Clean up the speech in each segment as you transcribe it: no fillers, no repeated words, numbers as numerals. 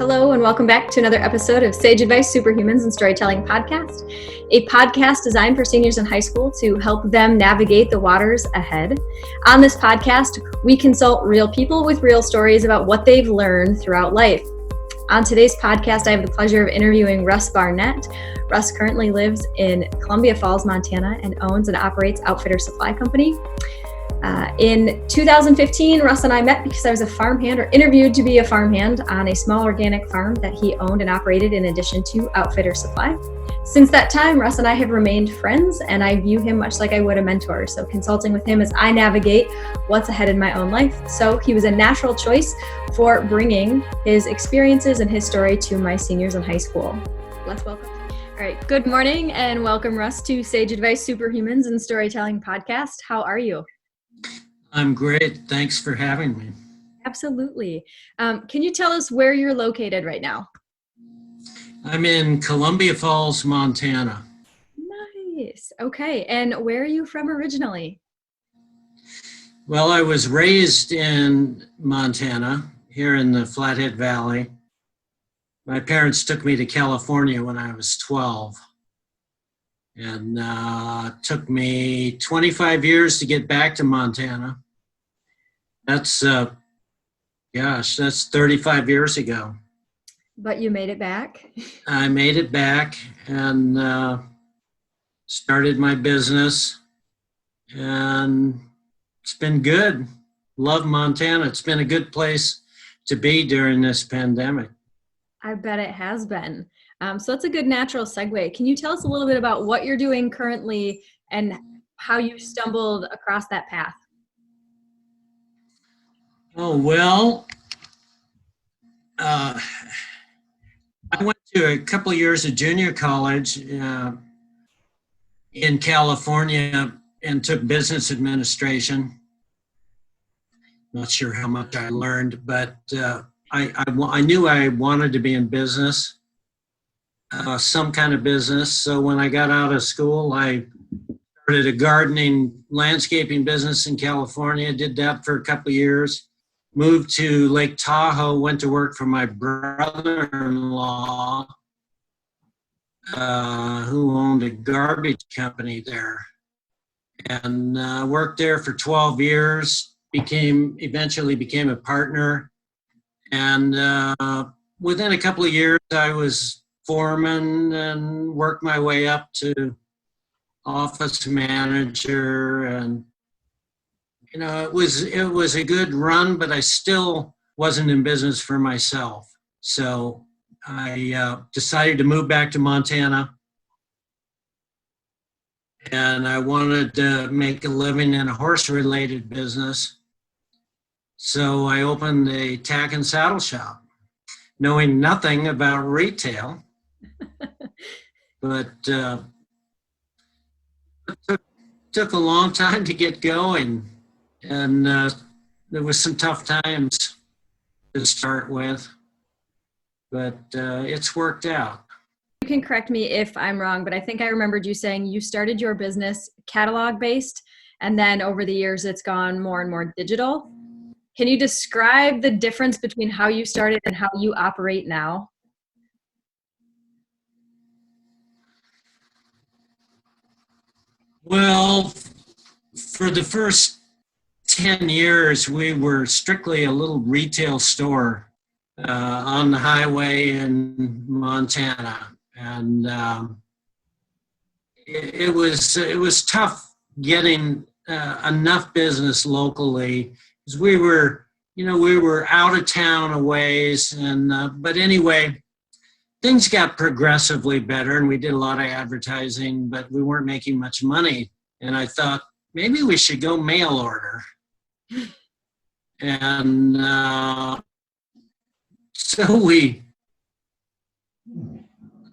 Hello and welcome back to another episode of Sage Advice Superhumans and Storytelling Podcast, a podcast designed for seniors in high school to help them navigate the waters ahead. On this podcast, we consult real people with real stories about what they've learned throughout life. On today's podcast, I have the pleasure of interviewing Russ Barnett. Russ currently lives in Columbia Falls, Montana, and owns and operates Outfitter Supply Company. In 2015, Russ and I met because I was a farmhand, or interviewed to be a farmhand, on a small organic farm that he owned and operated in addition to Outfitter Supply. Since that time, Russ and I have remained friends, and I view him much like I would a mentor. So consulting with him as I navigate what's ahead in my own life. So he was a natural choice for bringing his experiences and his story to my seniors in high school. Let's welcome. All right. Good morning and welcome, Russ, to Sage Advice Superhumans and Storytelling Podcast. How are you? I'm great. Thanks for having me. Absolutely. Can you tell us where you're located right now? I'm in Columbia Falls, Montana. Nice. Okay. And where are you from originally? Well, I was raised in Montana, here in the Flathead Valley. My parents took me to California when I was 12. And it took me 25 years to get back to Montana. That's 35 years ago. But you made it back? I made it back and started my business. And it's been good. Love Montana. It's been a good place to be during this pandemic. I bet it has been. So that's a good natural segue. Can you tell us a little bit about what you're doing currently and how you stumbled across that path? Oh, well, I went to a couple of years of junior college in California and took business administration. Not sure how much I learned, but I knew I wanted to be in business. Some kind of business. So when I got out of school, I started a gardening, landscaping business in California, did that for a couple of years, moved to Lake Tahoe, went to work for my brother-in-law, who owned a garbage company there, and worked there for 12 years, eventually became a partner. And within a couple of years, I was foreman and worked my way up to office manager, and it was a good run, but I still wasn't in business for myself. So I decided to move back to Montana, and I wanted to make a living in a horse-related business. So I opened a tack and saddle shop, knowing nothing about retail. But it took a long time to get going, and there was some tough times to start with, but it's worked out. You can correct me if I'm wrong, but I think I remembered you saying you started your business catalog-based, and then over the years it's gone more and more digital. Can you describe the difference between how you started and how you operate now? Well, for the first 10 years, we were strictly a little retail store on the highway in Montana. And it was tough getting enough business locally, because we were out of town a ways. But anyway, things got progressively better, and we did a lot of advertising, but we weren't making much money. And I thought, maybe we should go mail order. And so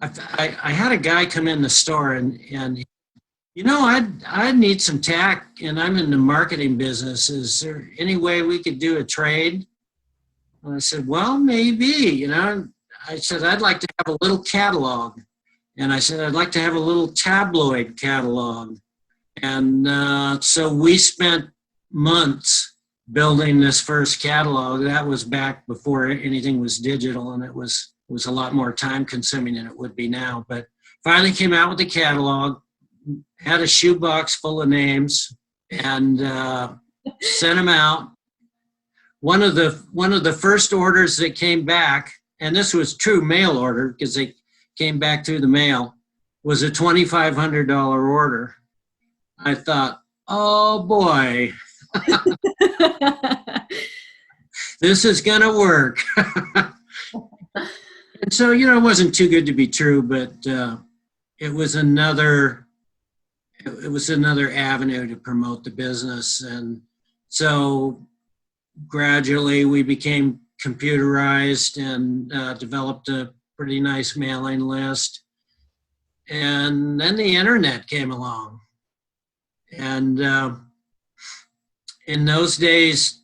I had a guy come in the store, and I'd need some tack, and I'm in the marketing business. Is there any way we could do a trade? And I said, well, maybe, I said, I'd like to have a little catalog. And I said, I'd like to have a little tabloid catalog. And so we spent months building this first catalog. That was back before anything was digital, and it was a lot more time consuming than it would be now. But finally came out with the catalog, had a shoebox full of names, and sent them out. One of the first orders that came back, and this was true mail order because they came back through the mail, was a $2,500 order. I thought, oh boy, this is gonna work. And so, it wasn't too good to be true, but it was another avenue to promote the business. And so gradually we became computerized and developed a pretty nice mailing list. And then the internet came along. And in those days,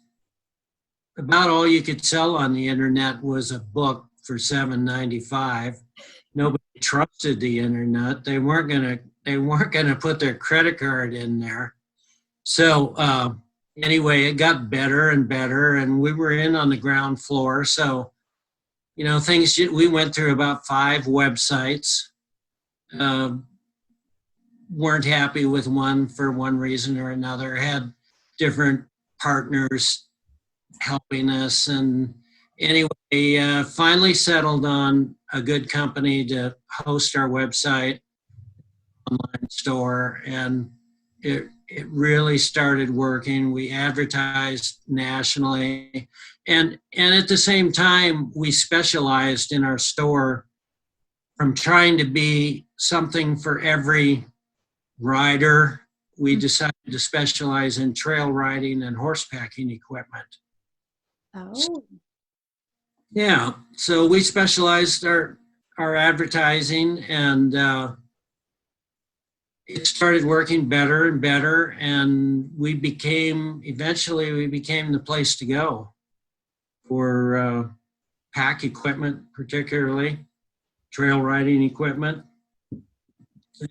about all you could sell on the internet was a book for $7.95. Nobody trusted the internet. They weren't gonna put their credit card in there. So anyway, it got better and better, and we were in on the ground floor. So we went through about 5 websites. Weren't happy with one for one reason or another. Had different partners helping us, and anyway, finally settled on a good company to host our website, online store, and it really started working. We advertised nationally, and at the same time, we specialized in our store from trying to be something for every rider. We decided to specialize in trail riding and horsepacking equipment. Oh. Yeah, so we specialized our advertising, and it started working better and better, and eventually we became the place to go for pack equipment, particularly trail riding equipment.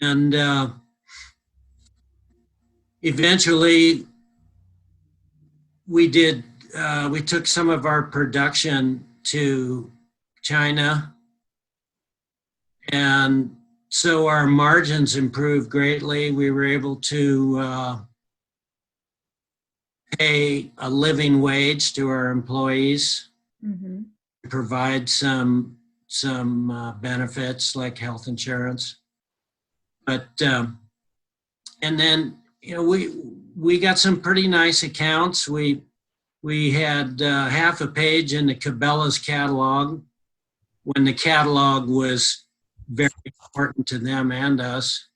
And eventually we took some of our production to China, and so our margins improved greatly. We were able to pay a living wage to our employees, Mm-hmm. provide some benefits like health insurance. But and then we got some pretty nice accounts. We had half a page in the Cabela's catalog when the catalog was very important to them and us.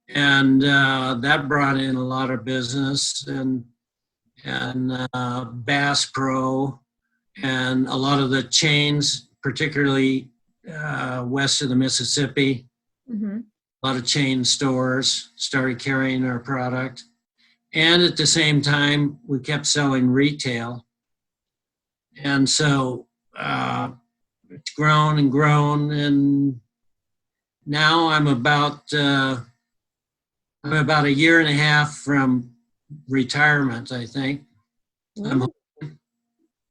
And that brought in a lot of business, and Bass Pro and a lot of the chains, particularly west of the Mississippi. Mm-hmm. A lot of chain stores started carrying our product. And at the same time, we kept selling retail. And so it's grown and grown. And now I'm about a year and a half from retirement, I think.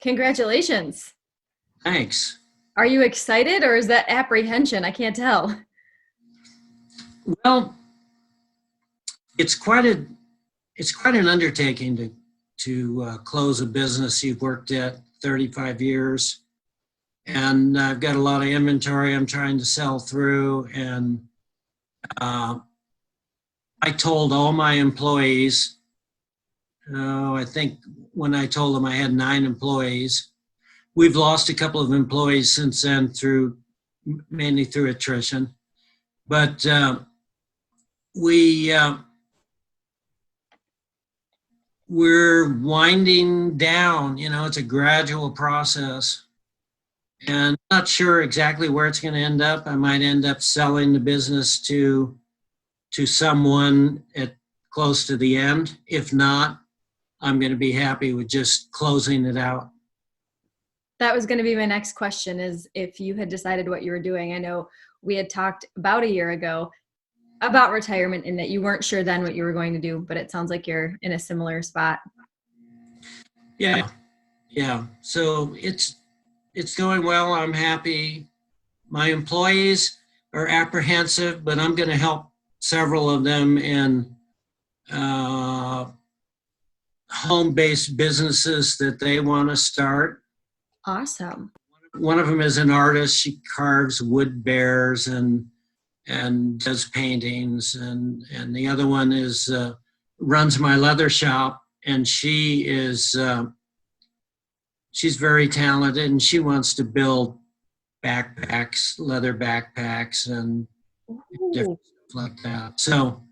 Congratulations. Thanks. Are you excited, or is that apprehension? I can't tell. Well, it's quite an undertaking to close a business you've worked at 35 years, and I've got a lot of inventory I'm trying to sell through. And I told all my employees, I think when I told them I had 9 employees. We've lost a couple of employees since then mainly through attrition, but we're winding down. It's a gradual process, and I'm not sure exactly where it's going to end up. I might end up selling the business to someone at close to the end. If not, I'm going to be happy with just closing it out. That was going to be my next question, is if you had decided what you were doing. I know we had talked about a year ago about retirement, and that you weren't sure then what you were going to do, but it sounds like you're in a similar spot. Yeah, yeah. So it's going well. I'm happy. My employees are apprehensive, but I'm going to help several of them in uh, home-based businesses that they want to start. Awesome. One of them is an artist. She carves wood bears and does paintings, and the other one is runs my leather shop, and she's very talented, and she wants to build backpacks, leather backpacks, and different Ooh, stuff like that. So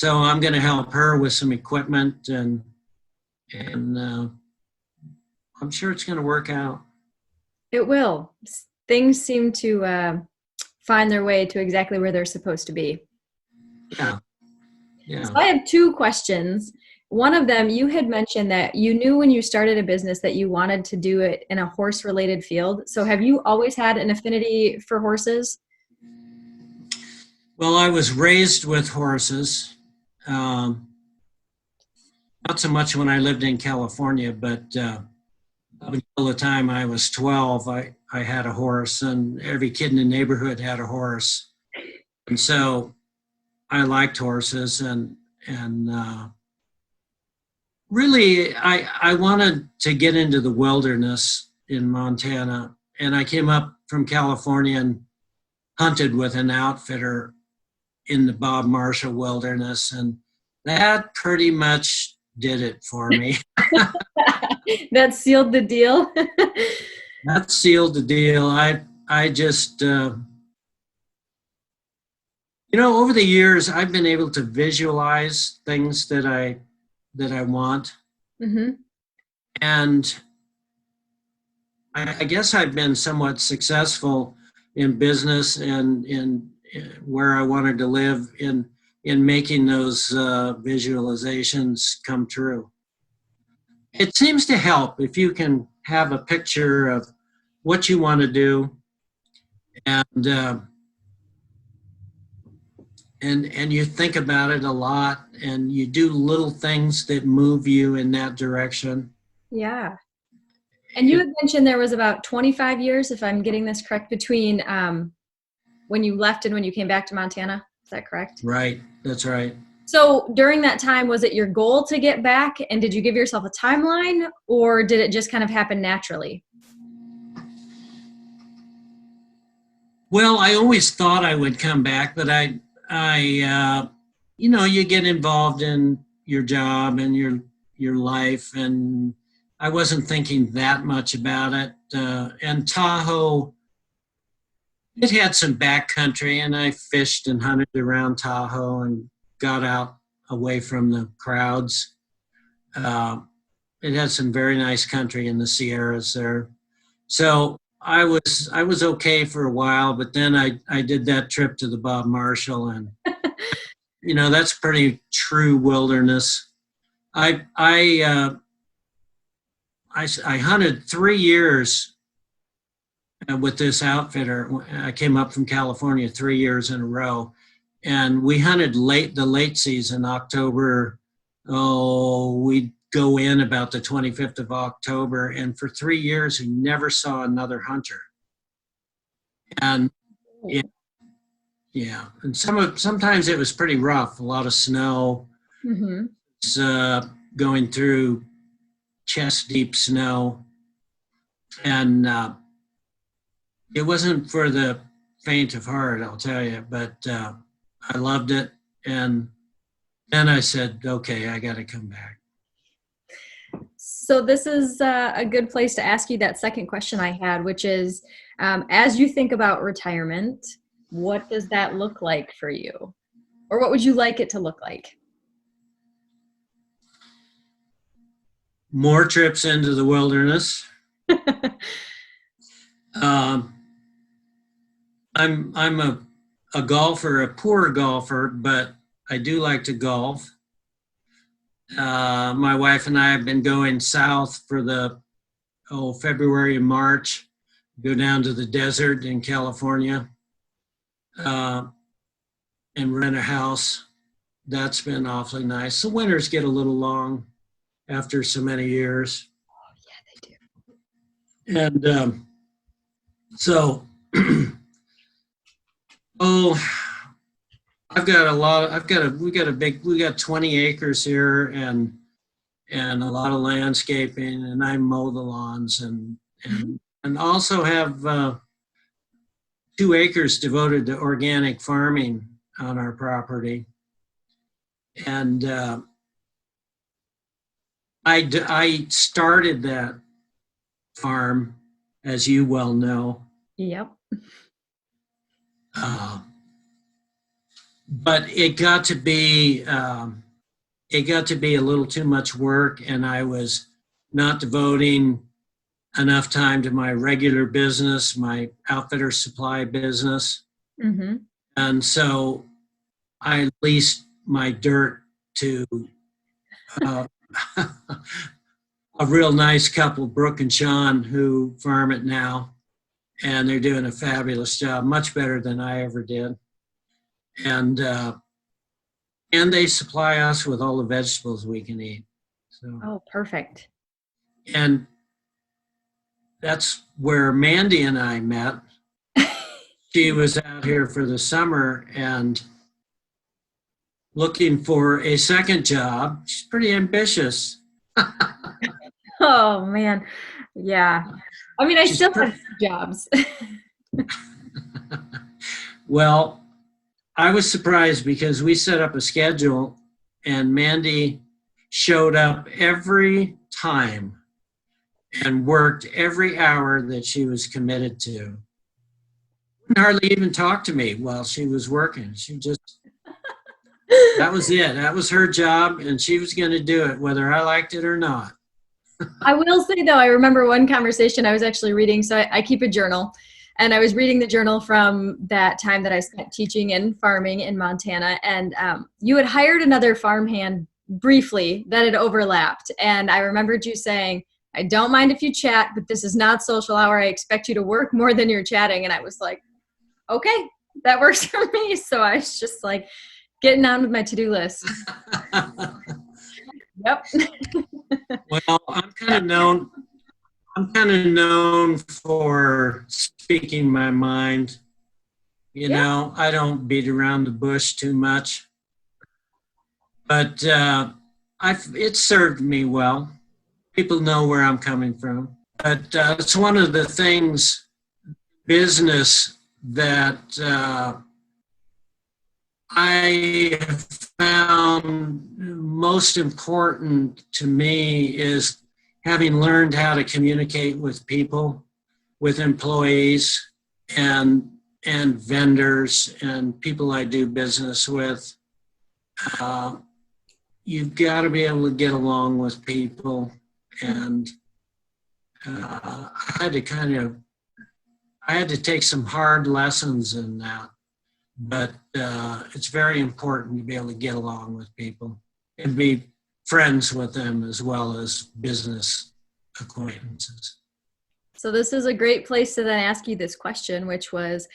I'm going to help her with some equipment, and I'm sure it's going to work out. it will. Things seem to find their way to exactly where they're supposed to be. Yeah, So yeah. I have two questions. One of them, you had mentioned that you knew when you started a business that you wanted to do it in a horse related field. So have you always had an affinity for horses? Well, I was raised with horses. Um, Not so much when I lived in California, but up until the time I was 12, I had a horse, and every kid in the neighborhood had a horse. And so I liked horses, and really I wanted to get into the wilderness in Montana. And I came up from California and hunted with an outfitter in the Bob Marshall Wilderness, and that pretty much did it for me. That sealed the deal. That sealed the deal. I just over the years I've been able to visualize things that I want, Hmm. and I guess I've been somewhat successful in business and in where I wanted to live in making those visualizations come true. It seems to help if you can have a picture of what you want to do, and and you think about it a lot, and you do little things that move you in that direction. Yeah. And you It, had mentioned there was about 25 years, if I'm getting this correct, between when you left and when you came back to Montana. Is that correct? right, that's right. So during that time, was it your goal to get back? And did you give yourself a timeline or did it just kind of happen naturally? Well, I always thought I would come back, but you get involved in your job and your life, and I wasn't thinking that much about it. And Tahoe, it had some backcountry, and I fished and hunted around Tahoe and got out away from the crowds. Uh, it had some very nice country in the Sierras there. So I was okay for a while, but then I did that trip to the Bob Marshall, and that's pretty true wilderness. I I uh, I hunted 3 years with this outfitter. I came up from California 3 years in a row, and we hunted the late season, October. Oh, we'd go in about the 25th of October, and for 3 years we never saw another hunter. And yeah, yeah, and sometimes it was pretty rough. A lot of snow. Mm-hmm. It's going through chest deep snow, and it wasn't for the faint of heart, I'll tell you. But I loved it, and then I said, okay, I got to come back. So this is a good place to ask you that second question I had, which is, as you think about retirement, what does that look like for you? Or what would you like it to look like? More trips into the wilderness. Um, I'm a golfer, a poor golfer, but I do like to golf. My wife and I have been going south for the February and March, go down to the desert in California, uh, and rent a house. That's been awfully nice. The winters get a little long after so many years. And so, oh, we got 20 acres here and a lot of landscaping, and I mow the lawns and also have 2 acres devoted to organic farming on our property. And I started that farm, as you well know. Yep. But it got to be a little too much work, and I was not devoting enough time to my regular business, my outfitter supply business. Mm-hmm. And so I leased my dirt to a real nice couple, Brooke and Sean, who farm it now. And they're doing a fabulous job, much better than I ever did. And they supply us with all the vegetables we can eat. So, Oh, perfect. and that's where Mandy and I met. She was out here for the summer and looking for a second job. She's pretty ambitious. Oh, man. Yeah. I mean, I She's still have jobs. Well, I was surprised because we set up a schedule and Mandy showed up every time and worked every hour that she was committed to. Hardly even talked to me while she was working. That was it. That was her job, and she was going to do it whether I liked it or not. I will say, though, I remember one conversation I was actually reading. So I keep a journal, and I was reading the journal from that time that I spent teaching and farming in Montana. And you had hired another farmhand briefly that had overlapped. And I remembered you saying, I don't mind if you chat, but this is not social hour. I expect you to work more than you're chatting. And I was like, okay, that works for me. So I was just like getting on with my to-do list. Yep. Well, I'm kind of known for speaking my mind. You know, I don't beat around the bush too much, but it served me well. People know where I'm coming from, but it's one of the things business that I have found most important to me is having learned how to communicate with people, with employees and vendors and people I do business with. You've got to be able to get along with people. And I had to take some hard lessons in that. But it's very important to be able to get along with people and be friends with them as well as business acquaintances. So this is a great place to then ask you this question, which was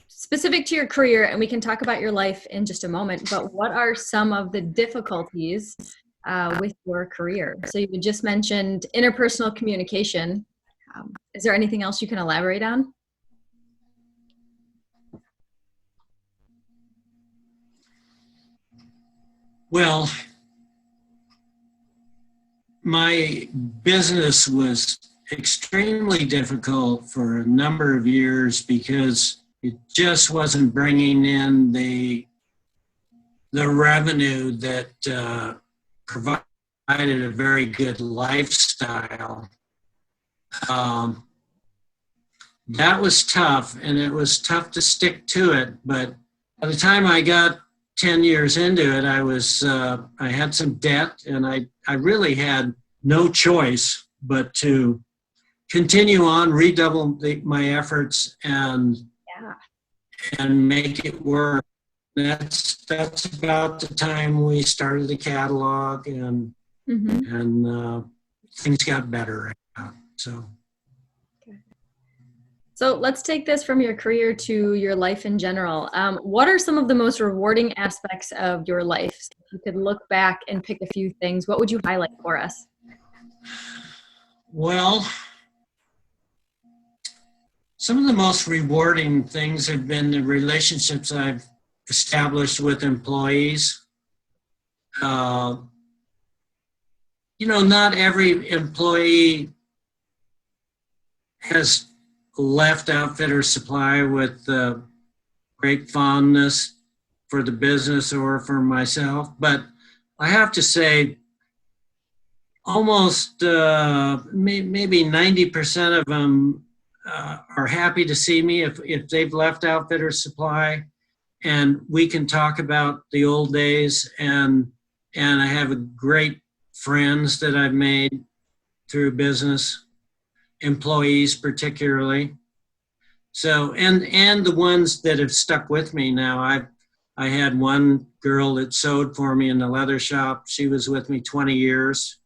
specific to your career, and we can talk about your life in just a moment, but what are some of the difficulties with your career? So you just mentioned interpersonal communication. Is there anything else you can elaborate on? Well, my business was extremely difficult for a number of years because it just wasn't bringing in the revenue that provided a very good lifestyle. That was tough, and it was tough to stick to it. But by the time I got 10 years into it, I had some debt, and I really had no choice but to continue on, redouble my efforts, and make it work. That's about the time we started the catalog, and things got better. So let's take this from your career to your life in general. What are some of the most rewarding aspects of your life? So if you could look back and pick a few things, what would you highlight for us? Well, Some of the most rewarding things have been the relationships I've established with employees. Uh, not every employee has left Outfitter Supply with great fondness for the business or for myself, but I have to say almost maybe 90% of them are happy to see me if they've left Outfitter Supply, and we can talk about the old days, and I have a great friends that I've made through business, employees particularly. So, and the ones that have stuck with me now. I had one girl that sewed for me in the leather shop. She was with me 20 years.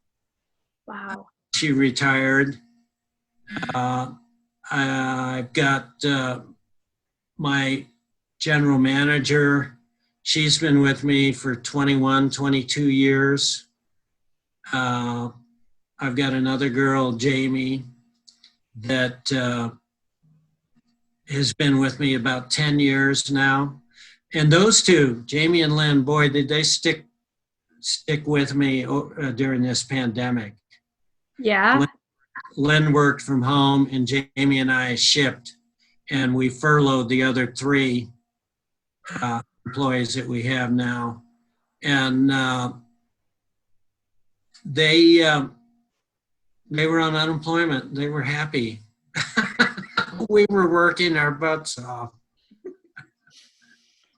Wow. She retired. I've got my general manager. She's been with me for 21, 22 years. I've got another girl, Jamie, that has been with me about 10 years now. And those two, Jamie and Lynn, boy, did they stick with me during this pandemic. Yeah. Lynn worked from home, and Jamie and I shipped, and we furloughed the other three employees that we have now. And they were on unemployment. They were happy. We were working our butts off.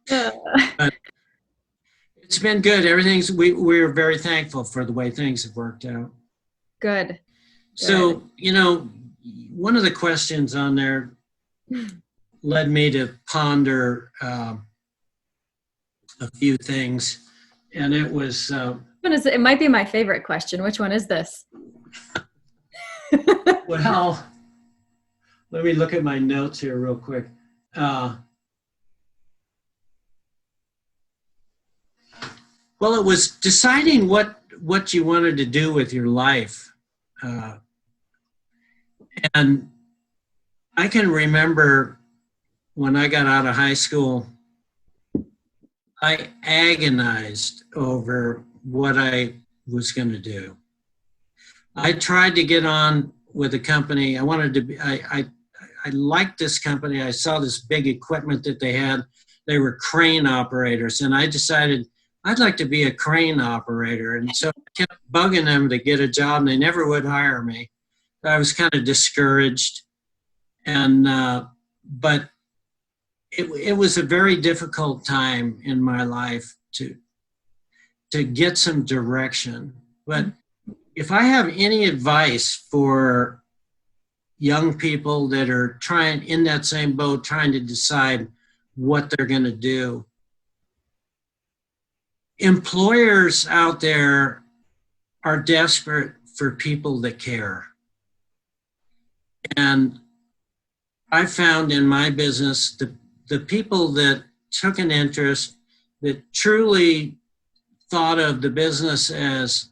But it's been good. We're very thankful for the way things have worked out. Good. So, one of the questions on there led me to ponder a few things, and it was... it might be my favorite question. Which one is this? Well, let me look at my notes here real quick. Well, it was deciding what you wanted to do with your life. And I can remember when I got out of high school, I agonized over what I was going to do. I tried to get on with a company. I liked this company. I saw this big equipment that they had. They were crane operators, and I decided I'd like to be a crane operator. And so I kept bugging them to get a job, and they never would hire me. I was kind of discouraged, and but it was a very difficult time in my life to get some direction. But if I have any advice for young people that are in that same boat, trying to decide what they're going to do, employers out there are desperate for people that care. And I found in my business the people that took an interest, that truly thought of the business as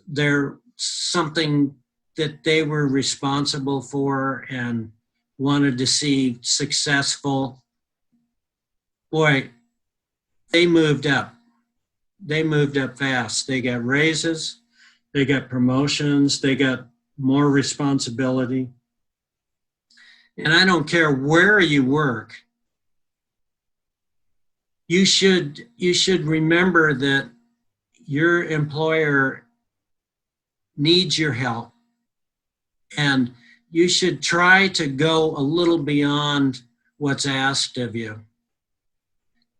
their something that they were responsible for and wanted to see successful. Boy, they moved up. They moved up fast. They got raises, they got promotions, they got more responsibility. And I don't care where you work, you should remember that your employer needs your help, and you should try to go a little beyond what's asked of you.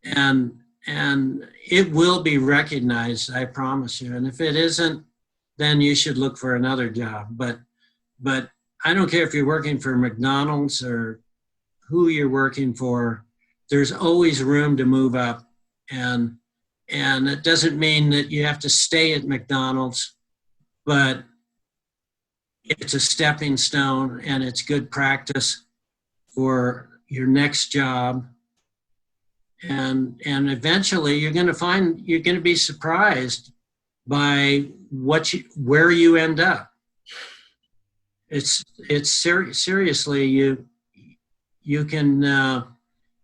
And it will be recognized, I promise you. And if it isn't, then you should look for another job. But I don't care if you're working for McDonald's or who you're working for, there's always room to move up. And it doesn't mean that you have to stay at McDonald's, but it's a stepping stone, and it's good practice for your next job. And eventually you're going to be surprised by where you end up. Seriously, you can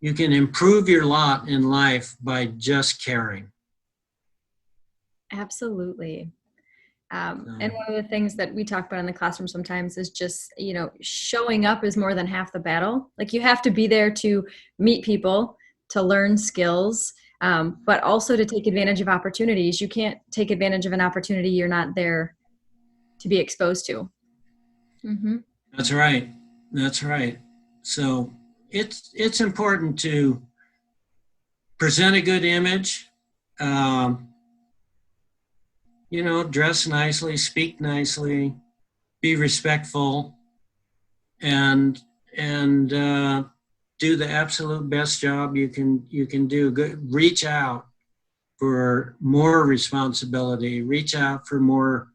improve your lot in life by just caring. Absolutely. And one of the things that we talk about in the classroom sometimes is just, showing up is more than half the battle. Like, you have to be there to meet people, to learn skills, but also to take advantage of opportunities. You can't take advantage of an opportunity you're not there to be exposed to. Mm-hmm. That's right. That's right. So it's important to present a good image, dress nicely, speak nicely, be respectful, and do the absolute best job you can do. Good. Reach out for more responsibility. Reach out for more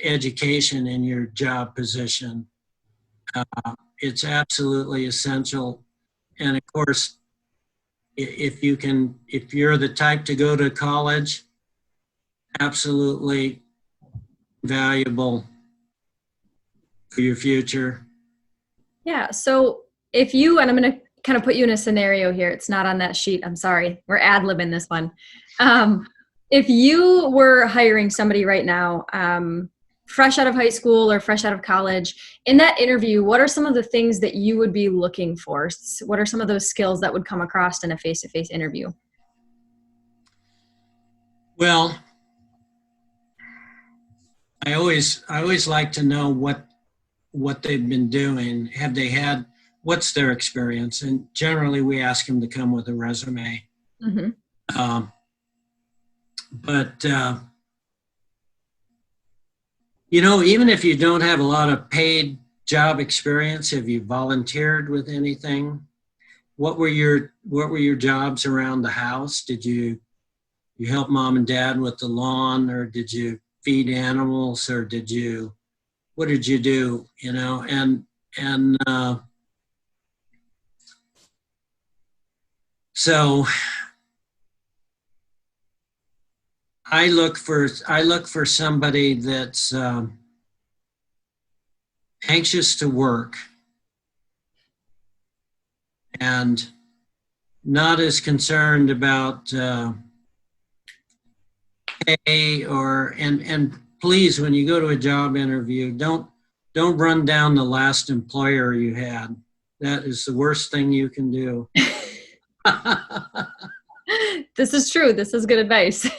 education in your job position. It's absolutely essential. And of course, if you're the type to go to college, absolutely valuable for your future. Yeah. So and I'm going to kind of put you in a scenario here. It's not on that sheet. I'm sorry. We're ad-libbing this one. If you were hiring somebody right now, fresh out of high school or fresh out of college, in that interview, what are some of the things that you would be looking for? What are some of those skills that would come across in a face-to-face interview? Well, I always like to know what they've been doing. What's their experience? And generally we ask them to come with a resume. Mm-hmm. But even if you don't have a lot of paid job experience, have you volunteered with anything? What were your jobs around the house? Did you help mom and dad with the lawn, or did you feed animals, or what did you do? So I look for somebody that's anxious to work and not as concerned about pay and please, when you go to a job interview, don't run down the last employer you had. That is the worst thing you can do. This is true. This is good advice.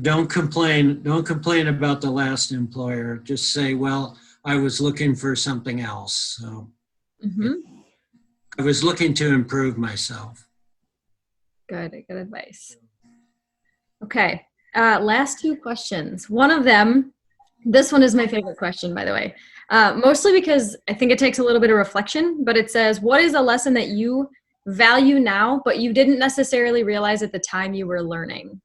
Don't complain. Don't complain about the last employer. Just say, well, I was looking for something else. So mm-hmm. I was looking to improve myself. Good advice. Okay. Last two questions. One of them, this one is my favorite question, by the way, mostly because I think it takes a little bit of reflection, but it says, what is a lesson that you value now, but you didn't necessarily realize at the time you were learning?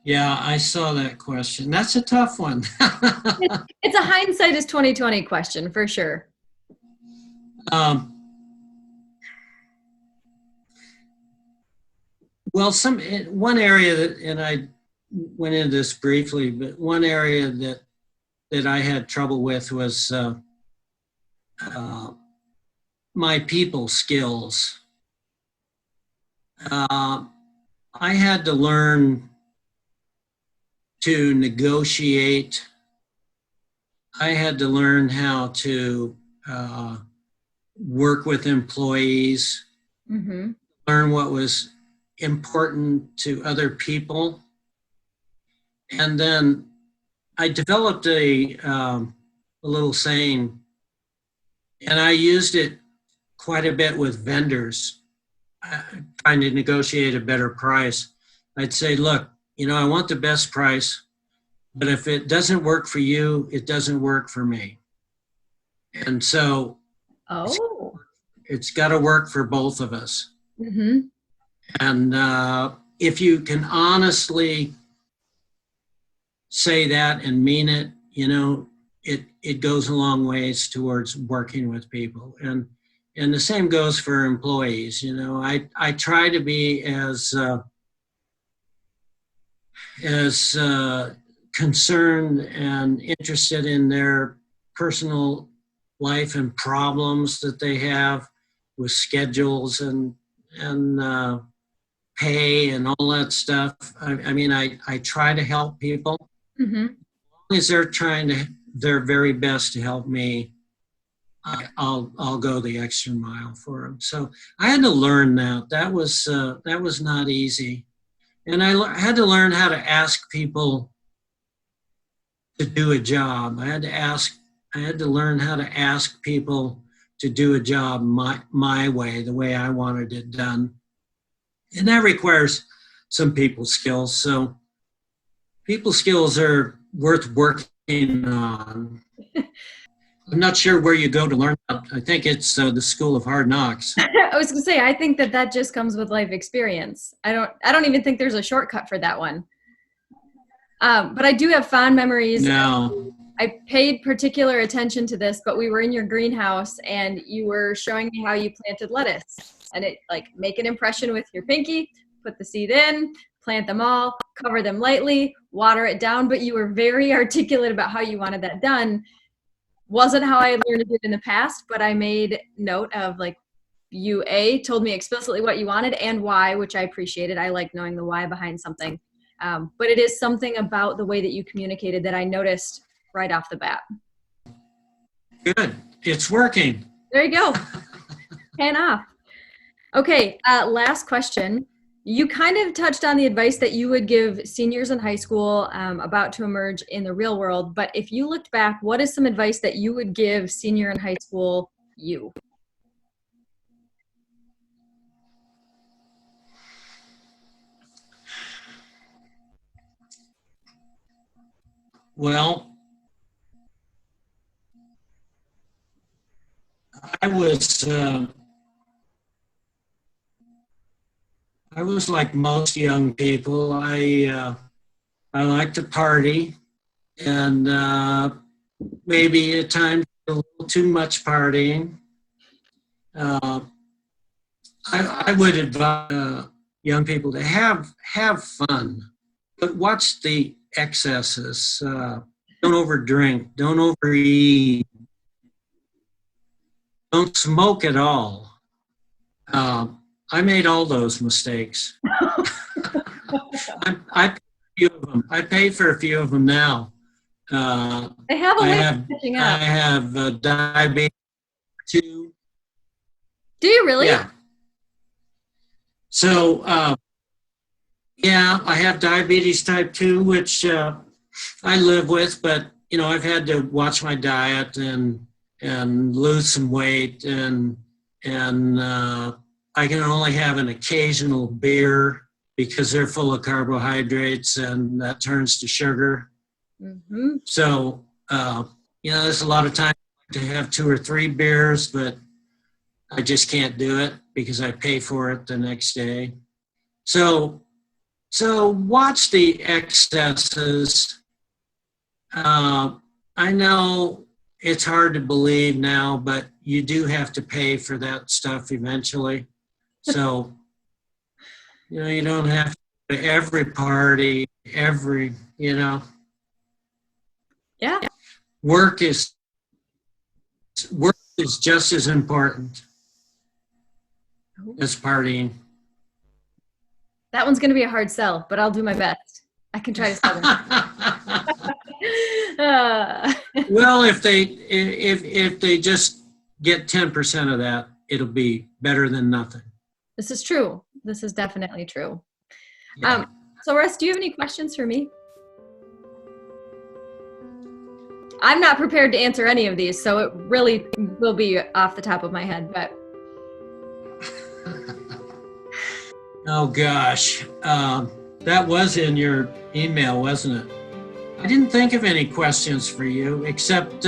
Yeah, I saw that question. That's a tough one. It's a hindsight is 2020 question for sure. Well, one area that, and I went into this briefly, but one area that I had trouble with was my people skills. I had to learn to negotiate. I had to learn how to work with employees, mm-hmm. learn what was important to other people. And then I developed a little saying, and I used it quite a bit with vendors, trying to negotiate a better price. I'd say, look, I want the best price, but if it doesn't work for you, it doesn't work for me. And so it's got to work for both of us. Mm-hmm. And if you can honestly say that and mean it, it goes a long ways towards working with people. And the same goes for employees. I try to be as as concerned and interested in their personal life and problems that they have with schedules and pay and all that stuff. I mean, I try to help people. Mm-hmm. As long as they're trying their very best to help me, I'll go the extra mile for them. So I had to learn that. That was not easy, and I had to learn how to ask people to do a job. I had to learn how to ask people to do a job my way, the way I wanted it done, and that requires some people skills. So people skills are worth working on. I'm not sure where you go to learn that. I think it's the School of Hard Knocks. I was going to say, I think that just comes with life experience. I don't even think there's a shortcut for that one. But I do have fond memories. No. I paid particular attention to this, but we were in your greenhouse and you were showing me how you planted lettuce, and it make an impression with your pinky, put the seed in, plant them all, cover them lightly, water it down. But you were very articulate about how you wanted that done. Wasn't how I had learned to do it in the past, but I made note of you told me explicitly what you wanted and why, which I appreciated. I like knowing the why behind something. But it is something about the way that you communicated that I noticed right off the bat. Good. It's working. There you go. Hand off. Okay. Last question. You kind of touched on the advice that you would give seniors in high school about to emerge in the real world. But if you looked back, what is some advice that you would give senior in high school you? Well, I was like most young people. I like to party, and maybe at times a little too much partying. I would advise young people to have fun, but watch the excesses. Don't overdrink. Don't overeat. Don't smoke at all. I made all those mistakes. I pay for a few of them now. I have a way of catching up. I have diabetes too. Do you really? Yeah. So, yeah, I have diabetes type 2, which I live with, but, I've had to watch my diet and lose some weight, and I can only have an occasional beer because they're full of carbohydrates, and that turns to sugar. Mm-hmm. So, there's a lot of time to have 2 or 3 beers, but I just can't do it because I pay for it the next day. So watch the excesses. I know it's hard to believe now, but you do have to pay for that stuff eventually. So, you don't have to every party, Yeah. Work is just as important as partying. That one's going to be a hard sell, but I'll do my best. I can try to sell them. Well, if they just get 10% of that, it'll be better than nothing. This is true. This is definitely true. Yeah. So Russ, do you have any questions for me? I'm not prepared to answer any of these, so it really will be off the top of my head, but. Oh gosh, that was in your email, wasn't it? I didn't think of any questions for you, except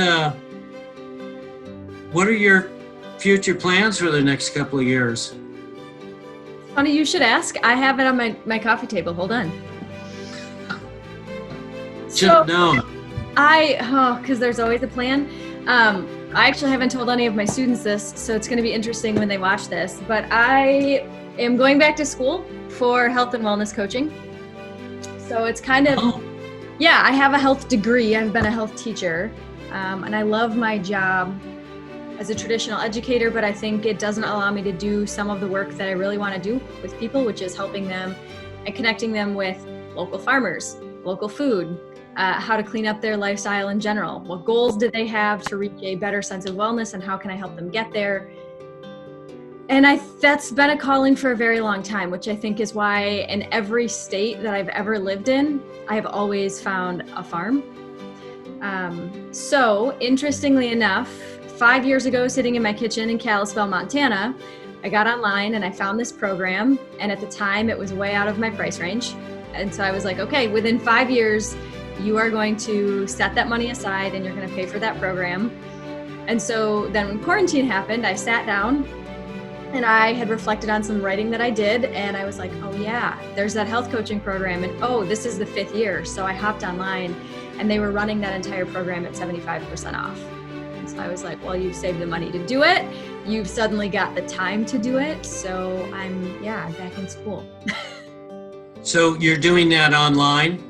what are your future plans for the next couple of years? Funny you should ask. I have it on my coffee table. Hold on. Should have known. Because there's always a plan. I actually haven't told any of my students this, so it's going to be interesting when they watch this, but I am going back to school for health and wellness coaching. So it's kind of, yeah, I have a health degree. I've been a health teacher, and I love my job as a traditional educator, but I think it doesn't allow me to do some of the work that I really want to do with people, which is helping them and connecting them with local farmers, local food, how to clean up their lifestyle in general. What goals do they have to reach a better sense of wellness, and how can I help them get there? And that's been a calling for a very long time, which I think is why in every state that I've ever lived in, I've always found a farm. So interestingly enough, 5 years ago, sitting in my kitchen in Kalispell, Montana, I got online and I found this program. And at the time it was way out of my price range. And so I was like, okay, within 5 years, you are going to set that money aside and you're going to pay for that program. And so then when quarantine happened, I sat down and I had reflected on some writing that I did. And I was like, oh yeah, there's that health coaching program. And oh, this is the 5th year. So I hopped online and they were running that entire program at 75% off. And so I was like, well, you've saved the money to do it. You've suddenly got the time to do it. So I'm back in school. So you're doing that online?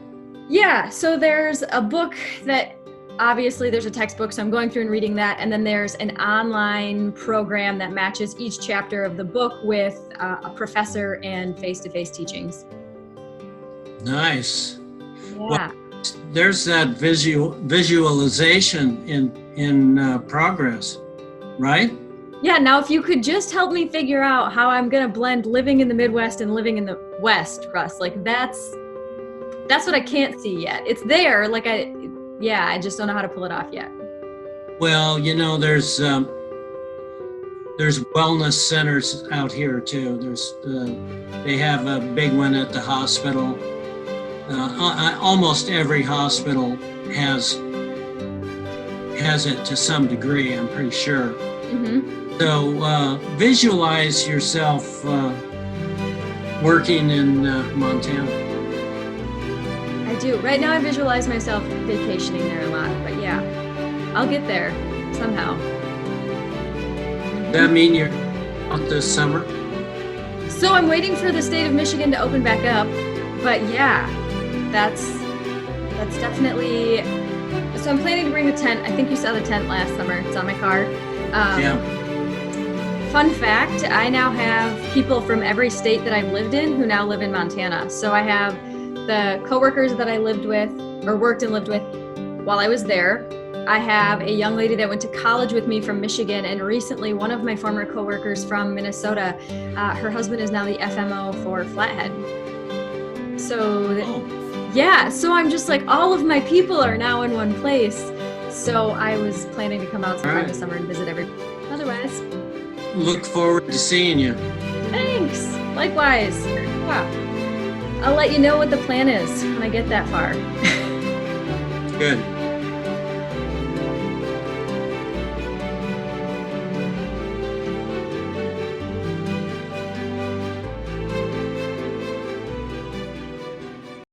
Yeah. So there's a book that obviously there's a textbook, so I'm going through and reading that. And then there's an online program that matches each chapter of the book with a professor and face-to-face teachings. Nice. Yeah. Well, there's that visualization in progress, right? Yeah. Now, if you could just help me figure out how I'm going to blend living in the Midwest and living in the West, Russ, like that's what I can't see yet. It's there. Like I just don't know how to pull it off yet. Well, there's wellness centers out here too. They have a big one at the hospital. Almost every hospital has it to some degree, I'm pretty sure. Mm-hmm. So visualize yourself working in Montana. I do. Right now I visualize myself vacationing there a lot, but yeah, I'll get there somehow. Does that mean you're out this summer? So I'm waiting for the state of Michigan to open back up, but yeah, that's definitely, so I'm planning to bring the tent. I think you saw the tent last summer. It's on my car. Yeah. Fun fact, I now have people from every state that I've lived in who now live in Montana. So I have the coworkers that I lived with or worked and lived with while I was there. I have a young lady that went to college with me from Michigan, and recently one of my former coworkers from Minnesota, her husband is now the FMO for Flathead. So yeah, so I'm just like, all of my people are now in one place. So I was planning to come out sometime this summer and visit everybody. Otherwise, look forward to seeing you. Thanks. Likewise. Yeah. I'll let you know what the plan is when I get that far. Good.